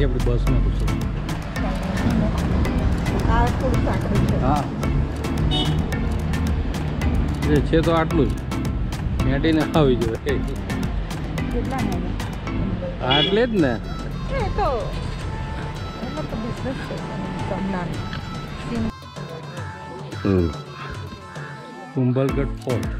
ત્યાંથી આપણે બસમાં પૂછો. હા એ છે તો આટલું જ મેડીને આવી જોઈએ આટલે જ ને. કુંભલગઢ ફોર્ટ.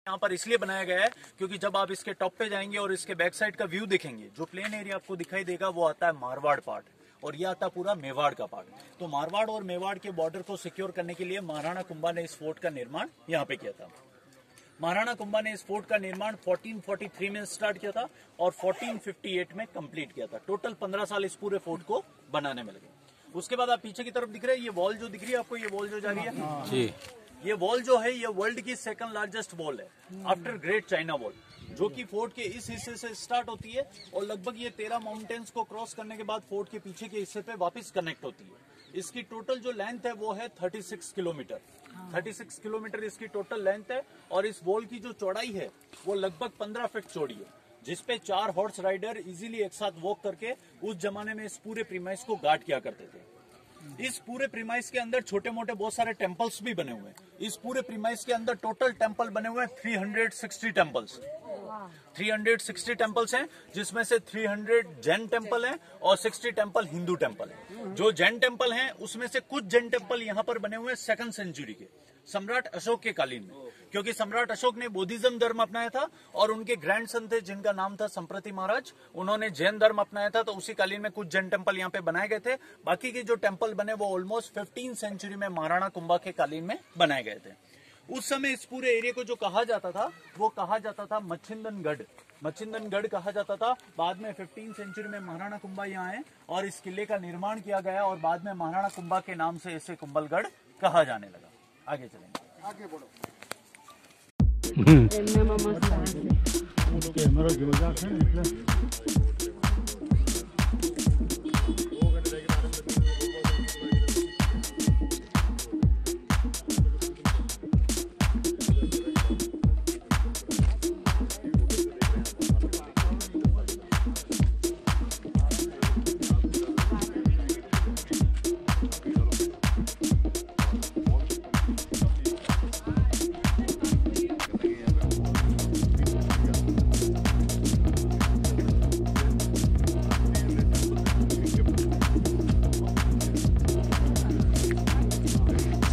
यहाँ पर इसलिए बनाया गया है क्योंकि जब आप इसके टॉप पे जाएंगे और इसके बैक साइड का व्यू देखेंगे, जो प्लेन एरिया आपको दिखाई देगा वो आता है मारवाड़ पार्ट और ये आता है पूरा मेवाड़ का पार्ट. तो मारवाड़ और मेवाड़ के बॉर्डर को सिक्योर करने के लिए महाराणा कुंभा ने इस फोर्ट का निर्माण यहाँ पे किया था. महाराणा कुंभा ने इस फोर्ट का निर्माण 1443 में स्टार्ट किया था और 1458 में कंप्लीट किया था. टोटल 15 साल इस पूरे फोर्ट को बनाने में लगे. उसके बाद आप पीछे की तरफ दिख रहे हैं, ये वॉल जो दिख रही है आपको, ये वॉल जो जा रही है जी, ये वॉल जो है ये वर्ल्ड की सेकंड लार्जेस्ट वॉल है आफ्टर ग्रेट चाइना वॉल, जो कि फोर्ट के इस हिस्से से स्टार्ट होती है और लगभग ये 13 माउंटेन्स को क्रॉस करने के बाद फोर्ट के पीछे के हिस्से पे वापस कनेक्ट होती है. इसकी टोटल जो लेंथ है वो है 36 किलोमीटर. 36 किलोमीटर इसकी टोटल लेंथ है और इस वॉल की जो चौड़ाई है वो लगभग 15 फीट चौड़ी है, जिसपे 4 हॉर्स राइडर इजीली एक साथ वॉक करके उस जमाने में इस पूरे प्रीमाइस को गार्ड किया करते थे. इस पूरे प्रीमाइस के अंदर छोटे मोटे बहुत सारे टेम्पल्स भी बने हुए हैं. इस पूरे प्रीमाइस के अंदर टोटल टेम्पल बने हुए हैं 360 टेम्पल्स. 360 टेम्पल्स हैं, जिसमें से 300 जैन टेम्पल हैं और 60 टेम्पल हिंदू टेम्पल हैं. जो जैन टेम्पल हैं उसमें से कुछ जैन टेम्पल यहाँ पर बने हुए हैं 2nd सेंचुरी के, सम्राट अशोक के कालीन में, क्योंकि सम्राट अशोक ने बौद्धिज्म धर्म अपनाया था और उनके ग्रैंडसन थे जिनका नाम था संप्रति महाराज, उन्होंने जैन धर्म अपनाया था. तो उसी कालीन में कुछ जैन टेम्पल यहाँ पे बनाए गए थे. बाकी के जो टेम्पल बने वो ऑलमोस्ट 15 सेंचुरी में महाराणा कुंभा के कालीन में बनाए गए थे. उस समय इस पूरे एरिया को जो कहा जाता था वो कहा जाता था मच्छिंदनगढ़. मच्छिंदनगढ़ कहा जाता था. बाद में 15 सेंचुरी में महाराणा कुंभा यहाँ आए और इस किले का निर्माण किया गया और बाद में महाराणा कुंभा के नाम से इसे कुंभलगढ़ कहा जाने लगा. आगे चलेंगे, आगे बढ़ो.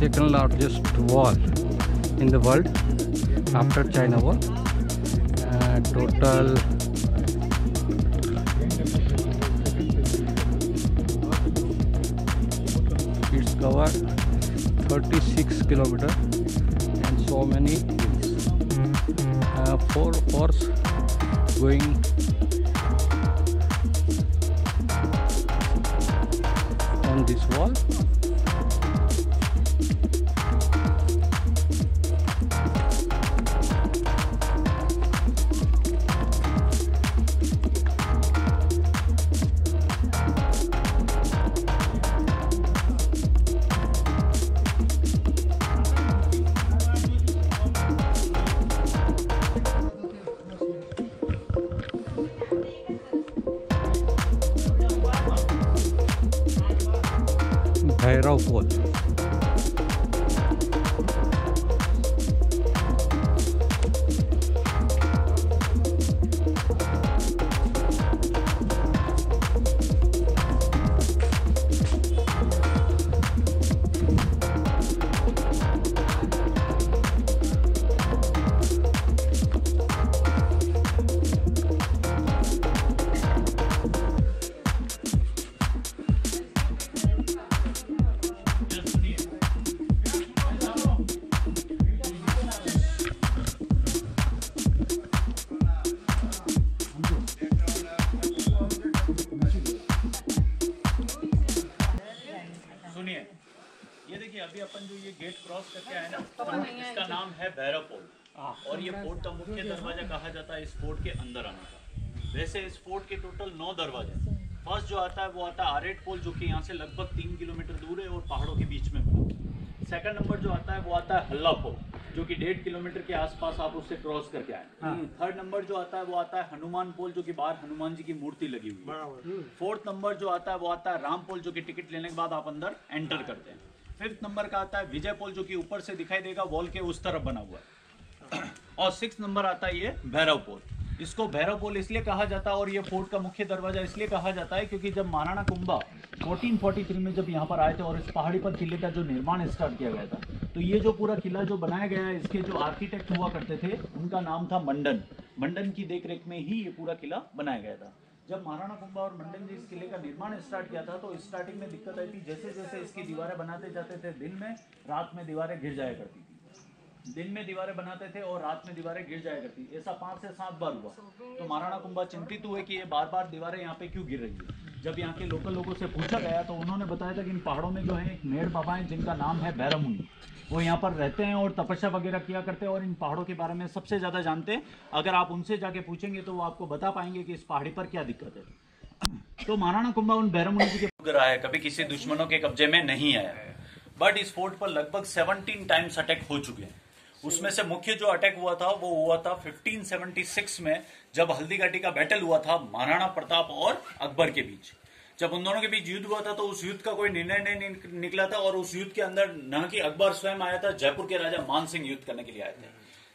second largest wall in the world after China wall. Total it's covered 36 kilometers and so many hills. 4 horse going on this wall. अभी अपन जो ये गेट क्रॉस करके आए ना, इसका नाम है भैरव पोल और ये फोर्ट का मुख्य दरवाजा कहा जाता है इस फोर्ट के अंदर आने का। वैसे इस फोर्ट के टोटल 9 दरवाजे। फर्स्ट जो आता है वो आता है आरेट पोल, जो कि यहाँ से लगभग 3 किलोमीटर दूर है और पहाड़ों के बीच में पड़ा। सेकंड नंबर जो आता है वो आता है हल्ला पोल, जो कि 1.5 किलोमीटर के आसपास आप उससे क्रॉस करके आए। थर्ड नंबर जो आता है वो आता है हनुमान पोल, जो कि बाहर हनुमान जी की मूर्ति लगी हुई है। फोर्थ नंबर जो आता है वो आता है राम पोल, जो कि टिकट लेने के बाद आप अंदर एंटर करते हैं। फिफ्थ नंबर का आता है विजय पोल, जो कि ऊपर से दिखाई देगा वॉल के उस तरफ बना हुआ है। और 6 नंबर आता है ये भैरव पोल। इसको भैरव पोल इसलिए कहा जाता है और ये फोर्ट का मुख्य दरवाजा इसलिए कहा जाता है क्योंकि जब महाराणा कुंभा 1443 में जब यहाँ पर आए थे और इस पहाड़ी पर किले का जो निर्माण स्टार्ट किया गया था, तो ये जो पूरा किला जो बनाया गया है, इसके जो आर्किटेक्ट हुआ करते थे उनका नाम था मंडन। मंडन की देखरेख में ही ये पूरा किला बनाया गया था। जब महाराणा कुंभा और मंडन जी इस किले का निर्माण स्टार्ट किया था तो स्टार्टिंग में दिक्कत आई थी, जैसे जैसे इसकी दीवारें बनाते जाते थे दिन में, रात में दीवारें गिर जाया करती थी। दिन में दीवारें बनाते थे और रात में दीवारें गिर जाया करती। ऐसा 5 से 7 बार हुआ। तो महाराणा कुंभा चिंतित हुए कि ये बार बार दीवारें यहाँ पे क्यों गिर रही है। जब यहाँ के लोकल लोगों से पूछा गया तो उन्होंने बताया था कि इन पहाड़ों में जो है एक मेड़ बाबा है जिनका नाम है भैरव मुनि। वो यहाँ पर रहते हैं और तपस्या वगैरह किया करते हैं और इन पहाड़ों के बारे में सबसे ज्यादा जानते हैं। अगर आप उनसे जाके पूछेंगे तो वो आपको बता पाएंगे कि इस पहाड़ी पर क्या दिक्कत है। तो महाराणा कुंभा उन भैरव मुनि जी के रहा है, कभी किसी दुश्मनों के कब्जे में नहीं आया। बट इस फोर्ट पर लगभग 17 टाइम्स अटैक हो चुके हैं। उसमें से मुख्य जो अटैक हुआ था वो हुआ था 1576 में, जब हल्दी घाटी का बैटल हुआ था महाराणा प्रताप और अकबर के बीच। जब उन दोनों के बीच युद्ध हुआ था तो उस युद्ध का कोई निर्णय नहीं निकला था और उस युद्ध के अंदर न कि अकबर स्वयं आया था, जयपुर के राजा मान सिंह युद्ध करने के लिए आए थे।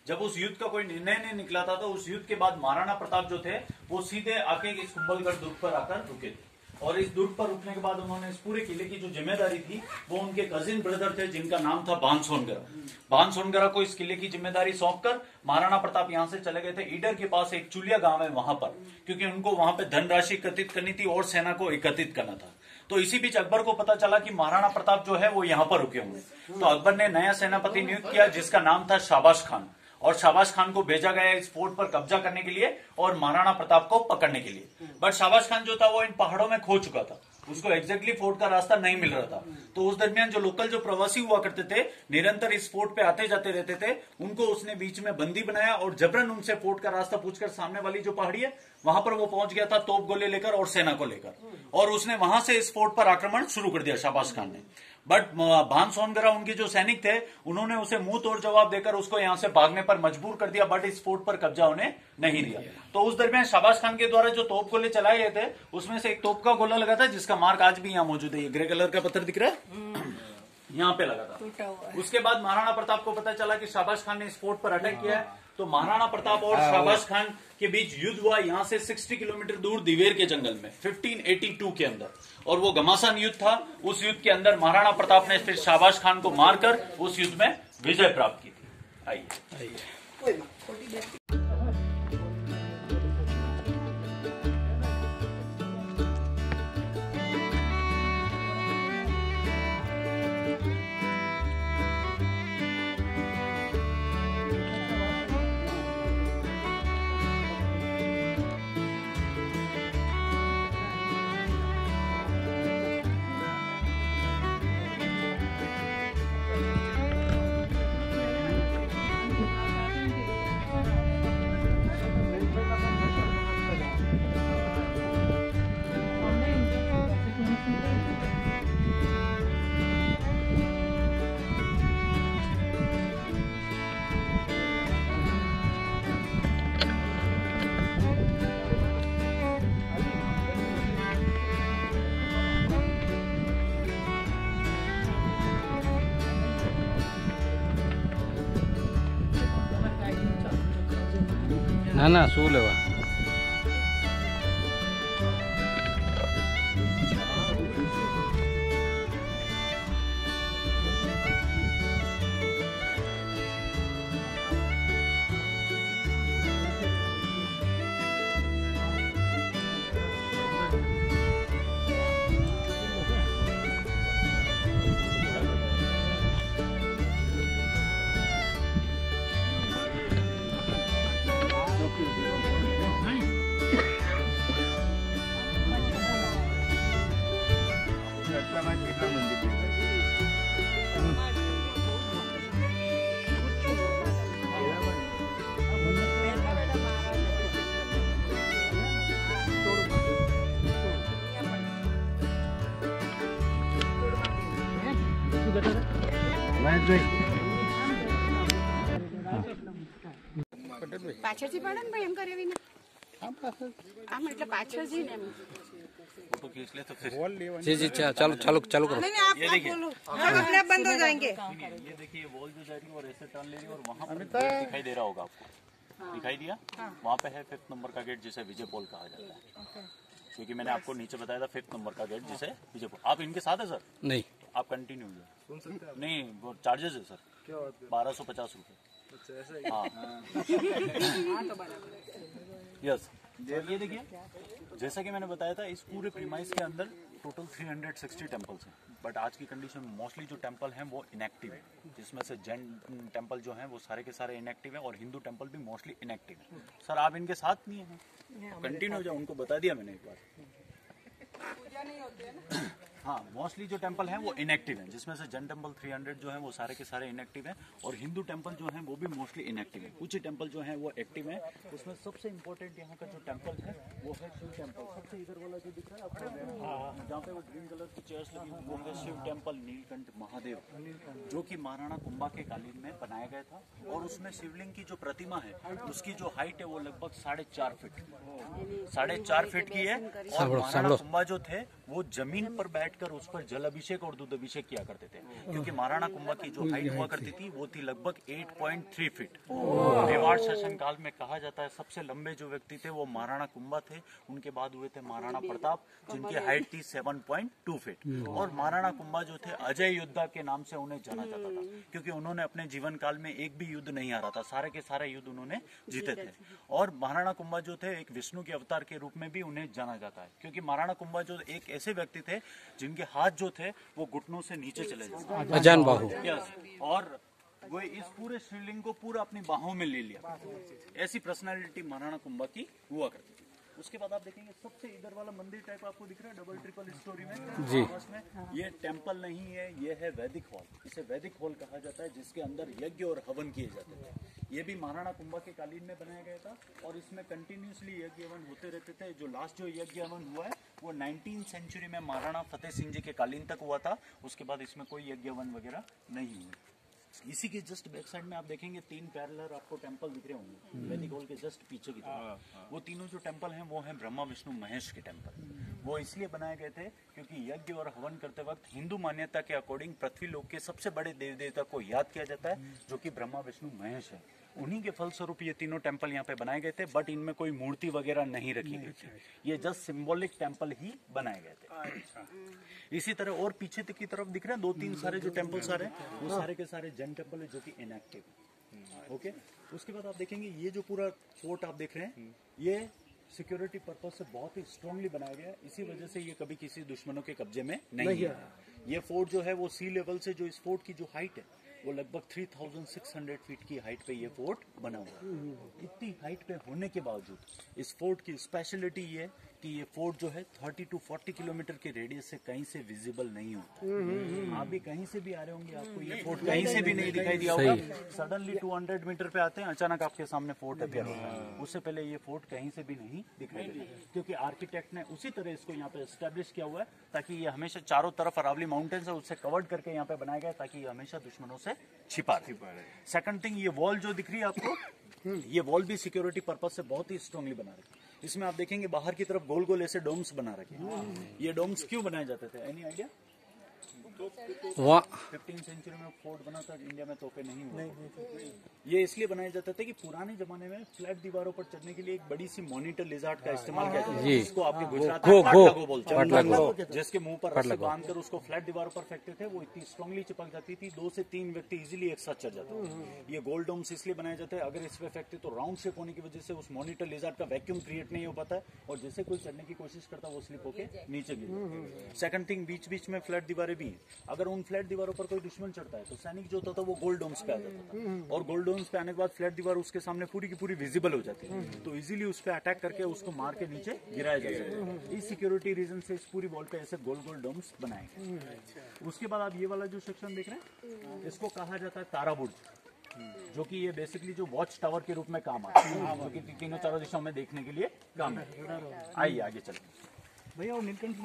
जब उस युद्ध का कोई निर्णय नहीं निकला था तो उस युद्ध के बाद महाराणा प्रताप जो थे वो सीधे आके इस कुंभलगढ़ दुर्ग पर आकर रुके थे और इस दुर्ग पर रुकने के बाद उन्होंने इस पूरे किले की जो जिम्मेदारी थी वो उनके कजिन ब्रदर थे जिनका नाम था बाणसोनगरा। बाणसोनगरा को इस किले की जिम्मेदारी सौंपकर महाराणा प्रताप यहाँ से चले गए थे। ईडर के पास एक चुलिया गांव है वहां पर, क्योंकि उनको वहां पे धनराशि एकत्रित करनी थी और सेना को एकत्रित करना था। तो इसी बीच अकबर को पता चला कि महाराणा प्रताप जो है वो यहाँ पर रुके हुए, तो अकबर ने नया सेनापति नियुक्त किया जिसका नाम था शाबाश खान। और शाबाश खान को भेजा गया इस फोर्ट पर कब्जा करने के लिए और महाराणा प्रताप को पकड़ने के लिए। बट शाबाश खान जो था वो इन पहाड़ों में खो चुका था, उसको एग्जैक्टली फोर्ट का रास्ता नहीं मिल रहा था। तो उस दरमियान जो लोकल जो प्रवासी हुआ करते थे, निरंतर इस फोर्ट पे आते जाते रहते थे, उनको उसने बीच में बंदी बनाया और जबरन उनसे फोर्ट का रास्ता पूछकर सामने वाली जो पहाड़ी है वहां पर वो पहुंच गया था तोप गोले लेकर और सेना को लेकर, और उसने वहां से इस फोर्ट पर आक्रमण शुरू कर दिया शाबाश खान ने। बट बाणसोनगरा उनके जो सैनिक थे उन्होंने उसे मुंह तोड़ जवाब देकर उसको यहां से भागने पर मजबूर कर दिया, बट इस फोर्ट पर कब्जा उन्हें नहीं दिया। तो उस दरमियान शाबाश खान के द्वारा जो तोप गोले चलाए गए थे उसमें से एक तोप का गोला लगा था जिसका मार्क आज भी यहाँ मौजूद है। ये ग्रे कलर का पत्थर दिख रहा है, यहाँ पे लगा था। उसके बाद महाराणा प्रताप को पता चला कि शाबाश खान ने इस फोर्ट पर अटैक किया है, तो महाराणा प्रताप और शाबाश खान के बीच युद्ध हुआ यहाँ से 60 किलोमीटर दूर दिवेर के जंगल में 1582 के अंदर, और वो घमासान युद्ध था। उस युद्ध के अंदर महाराणा प्रताप ने फिर शाबाश खान को मारकर उस युद्ध में विजय प्राप्त की थी। आइए ના ના શું લેવા પાછળથી પડે ને ભાઈ એમ કરે એવી ને આમ એટલે પાછળ જઈને એમ फोटो खींच ले तो फिर जी जी चालू चालू चालू करो। नहीं आप बोलो हम अपने आप बंद हो जाएंगे। ये देखिए वॉल जो जा रही है और ऐसे टर्न ले रही है और वहाँ पर गेट दिखाई दे रहा होगा आपको, दिखाई दिया? वहाँ पे है 5th नंबर का गेट जिसे विजय पोल कहा जाता है, क्योंकि मैंने आपको नीचे बताया था 5th नंबर का गेट जिसे विजय पोल। आप इनके साथ है सर? नहीं आप कंटिन्यू नहीं, वो चार्जेस है सर 1250 रुपये। हाँ यस। ये देखिए जैसा कि मैंने बताया था इस पूरे प्रीमाइस के अंदर टोटल 360 टेम्पल्स हैं, बट आज की कंडीशन में मोस्टली जो टेम्पल हैं वो इनएक्टिव है, जिसमें से जैन टेम्पल जो हैं वो सारे के सारे इनएक्टिव हैं और हिंदू टेम्पल भी मोस्टली इनएक्टिव है। सर आप इनके साथ नहीं हैं, कंटिन्यू हो जाओ, उनको बता दिया मैंने एक बार। हाँ मोस्टली जो टेम्पल हैं वो इनएक्टिव हैं, जिसमें से जैन टेम्पल 300 जो हैं वो सारे के सारे इनएक्टिव हैं और हिंदू टेम्पल जो हैं वो भी मोस्टली इनएक्टिव हैं। कुछ ही टेम्पल जो हैं वो एक्टिव हैं। उसमें सबसे इम्पोर्टेंट यहाँ का जो टेम्पल है वो है शिव टेम्पल। सबसे इधर वाला जो दिख रहा है आपको, जहाँ पे वो ग्रीन कलर की चेयर्स लगी हुई वो है शिव टेम्पल नीलकंठ महादेव, जो कि महाराणा कुंभा के कालीन में बनाया गया था। और उसमें शिवलिंग की जो प्रतिमा है उसकी जो हाइट है वो लगभग 4.5 फीट 4.5 फीट की है। और महाराणा कुंभा जो थे वो जमीन पर बैठकर उस पर जल अभिषेक और दूध अभिषेक किया करते थे, क्योंकि महाराणा कुंभा की जो हाइट हुआ करती थी वो थी लगभग 8.3 फीट। मेवाड़ शासन काल में कहा जाता है सबसे लंबे जो व्यक्ति थे वो महाराणा कुंभा थे, उनके बाद हुए थे महाराणा प्रताप जिनकी हाइट थी 7.2 फीट। और महाराणा कुंभा जो थे अजय योद्धा के नाम से उन्हें जाना जाता था, क्योंकि उन्होंने अपने जीवन काल में एक भी युद्ध नहीं हारा था, सारे के सारे युद्ध उन्होंने जीते थे। और महाराणा कुंभा जो थे एक विष्णु के अवतार के रूप में भी उन्हें जाना जाता है, क्योंकि महाराणा कुंभा जो एक ऐसे व्यक्ति थे जिनके हाथ जो थे वो घुटनों से नीचे चले जाते, अजान बाहु। यस, और वो इस पूरे शिवलिंग को पूरा अपनी बाहों में ले लिया। ऐसी पर्सनालिटी महाराणा कुंभा की हुआ करती थी। उसके बाद आप देखेंगे सबसे इधर वाला मंदिर टाइप आपको दिख रहा है डबल ट्रिपल स्टोरी में जी। में ये टेम्पल नहीं है, ये है वैदिक हॉल। इसे वैदिक हॉल कहा जाता है, जिसके अंदर यज्ञ और हवन किए जाते थे। ये भी महाराणा कुंभा के कालीन में बनाया गया था और इसमें कंटिन्यूसली यज्ञ हवन होते रहते थे। जो लास्ट जो यज्ञ हवन हुआ है वो 19th सेंचुरी में महाराणा फतेह सिंह जी के कालीन तक हुआ था। उसके बाद इसमें कोई यज्ञ हवन वगैरह नहीं हुआ। इसी के जस्ट बैक साइड में आप देखेंगे 3 पैरेलल आपको टेंपल दिख रहे होंगे वैदिक हॉल के जस्ट पीछे की तरफ। वो तीनों जो टेंपल हैं वो हैं ब्रह्मा विष्णु महेश के टेंपल। वो इसलिए बनाए गए थे क्योंकि यज्ञ और हवन करते वक्त हिंदू मान्यता के अकॉर्डिंग पृथ्वी लोक के सबसे बड़े देव देवता को याद किया जाता है, जो कि ब्रह्मा विष्णु महेश है। उन्हीं के फलस्वरूप ये तीनों टेंपल यहाँ पे बनाए गए थे, बट इनमें कोई मूर्ति वगैरह नहीं रखी गई थी। ये जस्ट सिंबॉलिक टेंपल ही बनाए गए थे। इसी तरह और पीछे तक की तरफ दिख रहे हैं 2-3 सारे जो टेंपल सारे वो सारे के सारे जैन टेंपल है, जो कि इनएक्टिव है। ओके, उसके बाद आप देखेंगे ये जो पूरा फोर्ट आप देख रहे हैं ये सिक्योरिटी पर्पज से बहुत ही स्ट्रांगली बनाया गया है। इसी वजह से ये कभी किसी दुश्मनों के कब्जे में नहीं है। ये फोर्ट जो है वो सी लेवल से, जो इस फोर्ट की जो हाइट है वो लगभग 3600 फीट की हाइट पे ये फोर्ट बना हुआ है। इतनी हाइट पे होने के बावजूद इस फोर्ट की स्पेशलिटी ये है कि ये फोर्ट जो है 30 to 40 किलोमीटर के रेडियस से कहीं से विजिबल नहीं होता। आप भी कहीं से भी आ रहे होंगे, आपको ये फोर्ट कहीं से भी नहीं दिखाई दिया होगा। सडनली 200 मीटर पे आते हैं, अचानक आपके सामने फोर्ट अपीयर होता है। उससे पहले ये फोर्ट कहीं से भी नहीं दिखाई देता, क्योंकि आर्किटेक्ट ने उसी तरह इसको यहाँ पे एस्टेब्लिश किया हुआ है ताकि ये हमेशा चारों तरफ अरावली माउंटेन्स है उससे कवर्ड करके यहाँ पे बनाया गया है, ताकि ये हमेशा दुश्मनों से छिपा रहे। सेकंड थिंग, ये वॉल जो दिख रही है आपको, ये वॉल भी सिक्योरिटी पर्पज से बहुत ही स्ट्रांगली बना रखी है। इसमें आप देखेंगे बाहर की तरफ गोल गोल ऐसे डोम्स बना रखे हैं। ये डोम्स क्यों बनाए जाते थे, एनी आइडिया? 15th सेंचुरी में फोर्ट बना था, इंडिया में तोपे नहीं हुए। ये इसलिए बनाए जाते थे कि पुराने जमाने में फ्लैट दीवारों पर चढ़ने के लिए एक बड़ी सी मॉनिटर लिजार्ड का इस्तेमाल किया जाता है, जिसको आपके गुजरात में पाटलागो बोलते हैं, जिसके मुंह पर रस्सी बांधकर उसको फ्लैट दीवारों पर फेंकते थे। वो इतनी स्ट्रांगली चिपक जाती थी 2 से 3 व्यक्ति इजीली एक साथ चढ़ जाते थे। ये गोल्ड डोम्स इसलिए बनाए जाते हैं, अगर इस पे फेंकते तो राउंड शेप होने की वजह से उस मॉनिटर लिजार्ड का वैक्यूम क्रिएट नहीं हो पाता है और जैसे कोई चढ़ने की कोशिश करता है वो स्लिप होके नीचे गिर। सेकंड थिंग, बीच बीच में फ्लैट दीवारें भी हैं। अगर उन फ्लैट दीवारों पर कोई दुश्मन चढ़ता है तो सैनिक जो होता था वो गोल्ड डोम्स पे आ जाता था, और गोल्ड डोम्स पे आने के बाद फ्लैट दीवार उसके सामने पूरी की पूरी विजिबल हो जाती है, तो इजीली उस पर अटैक करके उसको मार के नीचे गिराया जा सकता है। इस सिक्योरिटी रीजन से इस पूरी वॉल पे ऐसे गोल गोल डोम्स बनाए गए। उसके बाद आप ये वाला जो सेक्शन देख रहे हैं इसको कहा जाता है तारा बुर्ज, जो कि ये बेसिकली जो वॉच टावर के रूप में काम आता है, जो कि तीनों चारों दिशाओं में देखने के लिए काम है। आइए आगे चलते हैं भैया। और नीलकंठ